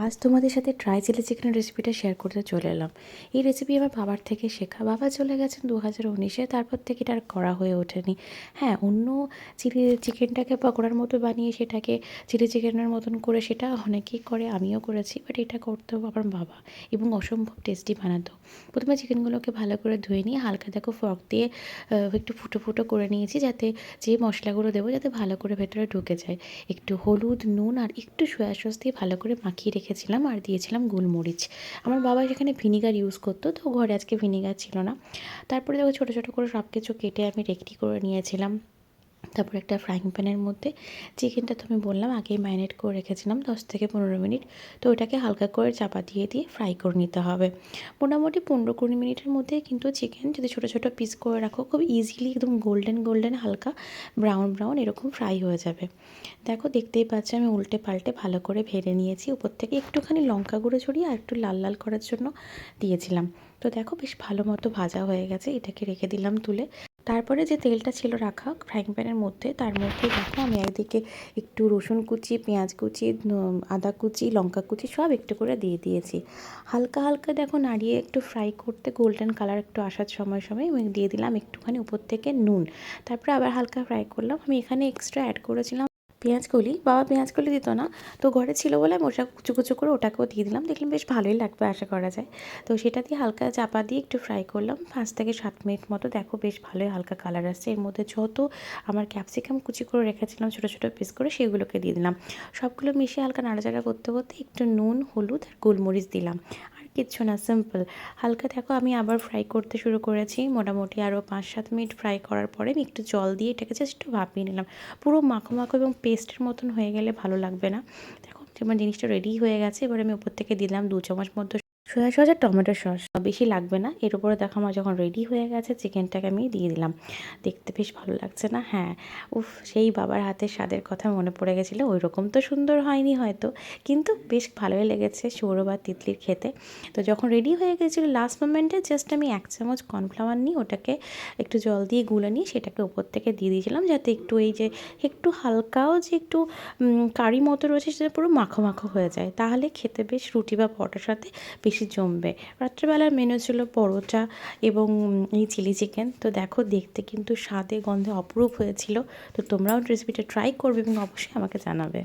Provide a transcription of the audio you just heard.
আজ তোমাদের সাথে ট্রাই চিলি চিকেনের রেসিপিটা শেয়ার করতে চলে এলাম। এই রেসিপি আমার বাবার থেকে শেখা। বাবা চলে গেছেন 2019-এ, তারপর থেকে এটা আর করা হয়ে ওঠেনি। হ্যাঁ, অন্য চিলি চিকেনটাকে পকোড়ার মতো বানিয়ে সেটাকে চিলি চিকেনের মতন করে সেটা অনেকেই করে, আমিও করেছি, বাট এটা করতো আমার বাবা এবং অসম্ভব টেস্টি বানাতো। প্রথমে চিকেনগুলোকে ভালো করে ধুয়ে নিয়ে হালকা দেখো ফর্ক দিয়ে একটু ফুটো ফুটো করে নিয়েছি, যাতে যে মশলাগুলো দেবো যাতে ভালো করে ভেতরে ঢুকে যায়। একটু হলুদ, নুন আর একটু সয়া সস দিয়ে ভালো করে মাখিয়ে রেখেছিলাম আর দিয়েছিলাম গোলমরিচ। আমার বাবা সেখানে ভিনিগার ইউজ করতো, তো ঘরে আজকে ভিনিগার ছিল না। তারপরে দেখো ছোটো ছোটো করে সব কিছু কেটে আমি রেডি করে নিয়েছিলাম। তারপর একটা ফ্রাইং প্যানের মধ্যে চিকেনটা তো আমি বললাম আগেই ম্যারিনেট করে রেখেছিলাম 10 থেকে 15 মিনিট। তো ওটাকে হালকা করে চাপা দিয়ে দিয়ে ফ্রাই করে নিতে হবে। মোটামুটি 15-20 মিনিটের মধ্যে কিন্তু চিকেন যদি ছোটো ছোটো পিস করে রাখো খুব ইজিলি একদম গোল্ডেন গোল্ডেন হালকা ব্রাউন ব্রাউন এরকম ফ্রাই হয়ে যাবে। দেখো দেখতেই পাচ্ছ আমি উল্টে পাল্টে ভালো করে ভেজে নিয়েছি। উপর থেকে একটুখানি লঙ্কা গুঁড়ো ছড়িয়ে আর একটু লাল লাল করার জন্য দিয়েছিলাম। তো দেখো বেশ ভালো মতো ভাজা হয়ে গেছে, এটাকে রেখে দিলাম তুলে। তারপরে যে তেলটা ছিল রাখা ফ্রাইং প্যানের মধ্যে, তার মধ্যে দেখো আমি একদিকে একটু রসুন কুচি, পেঁয়াজ কুচি, আদা কুচি, লঙ্কা কুচি সব একটু করে দিয়ে দিয়েছি। হালকা হালকা দেখো নাড়িয়ে একটু ফ্রাই করতে গোল্ডেন কালার একটু আসার সময় সময় আমি দিয়ে দিলাম একটুখানি উপর থেকে নুন। তারপরে আবার হালকা ফ্রাই করলাম। আমি এখানে এক্সট্রা অ্যাড করেছিলাম পেঁয়াজকলি। বাবা পেঁয়াজকলি দিত না, তো ঘরে ছিল বলে আমি ওটা কুচো কুচো করে ওটাকেও দিয়ে দিলাম। দেখলাম বেশ ভালোই লাগবে আশা করা যায়। তো সেটা দিয়ে হালকা চাপা দিয়ে একটু ফ্রাই করলাম 5 থেকে 7 মিনিট মতো। দেখো বেশ ভালোই হালকা কালার আসছে। এর মধ্যে যত আমার ক্যাপসিকাম কুচি করে রেখেছিলাম ছোটো ছোটো পিস করে সেগুলোকে দিয়ে দিলাম। সবগুলো মিশিয়ে হালকা নাড়াচাড়া করতে করতে একটু নুন, হলুদ আর গোলমরিচ দিলাম। আর কিচ্ছু না, সিম্পল। হালকা দেখো আমি আবার ফ্রাই করতে শুরু করেছি। মোটামুটি আরও 5-7 মিনিট ফ্রাই করার পরে আমি একটু জল দিয়ে এটাকে জাস্ট একটু ভাপিয়ে নিলাম। পুরো মাখো মাখো এবং পেস্টের মতন হয়ে গেলে ভালো লাগবে না। দেখো আমার জিনিসটা রেডি হয়ে গেছে। এবার আমি উপর থেকে দিলাম 2 চামচ মতো সয়া সস আর টমেটো সস, বেশি লাগবে না। এর উপরে দেখো আমার যখন রেডি হয়ে গেছে চিকেনটাকে আমি দিয়ে দিলাম। দেখতে বেশ ভালো লাগছে না? হ্যাঁ, উফ, সেই বাবার হাতের স্বাদের কথা মনে পড়ে গেছিলো। ওই রকম তো সুন্দর হয়নি হয়তো, কিন্তু বেশ ভালোই লেগেছে সৌরভ আর তিতলির খেতে। তো যখন রেডি হয়ে গেছিলো লাস্ট মোমেন্টে জাস্ট আমি 1 চামচ কর্নফ্লাওয়ার নিয়ে ওটাকে একটু জল দিয়ে গুলে নিয়ে সেটাকে উপর থেকে দিয়ে দিয়েছিলাম, যাতে একটু এই যে একটু হালকাও যে একটু কারি মতো রয়েছে সেটা পুরো মাখো মাখো হয়ে যায়, তাহলে খেতে বেশ রুটি বা পরোটার সাথে বেশি জমবে। রাত্রেবেলার মেনু ছিল পরোটা এবং এই চিলি চিকেন। তো দেখো দেখতে কিন্তু স্বাদে গন্ধে অপরূপ হয়েছিল। তো তোমরাও রেসিপিটা ট্রাই করবে এবং অবশ্যই আমাকে জানাবে।